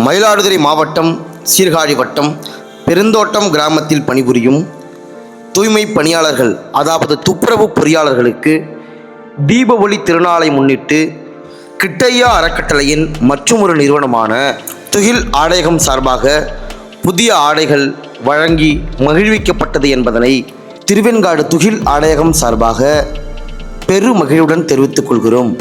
மயிலாடுதுறை மாவட்டம் சீர்காழி வட்டம் பெருந்தோட்டம் கிராமத்தில் பணிபுரியும் தூய்மை பணியாளர்கள், அதாவது துப்புரவு பொறியாளர்களுக்கு தீப ஒளி திருநாளை முன்னிட்டு கிட்டையா அறக்கட்டளையின் மற்றும் ஒரு நிறுவனமான துகில் ஆடையகம் சார்பாக புதிய ஆடைகள் வழங்கி மகிழ்விக்கப்பட்டது என்பதனை திருவெண்காடு துகில் ஆடையகம் சார்பாக பெரு மகிழ்வுடன் தெரிவித்துக் கொள்கிறோம்.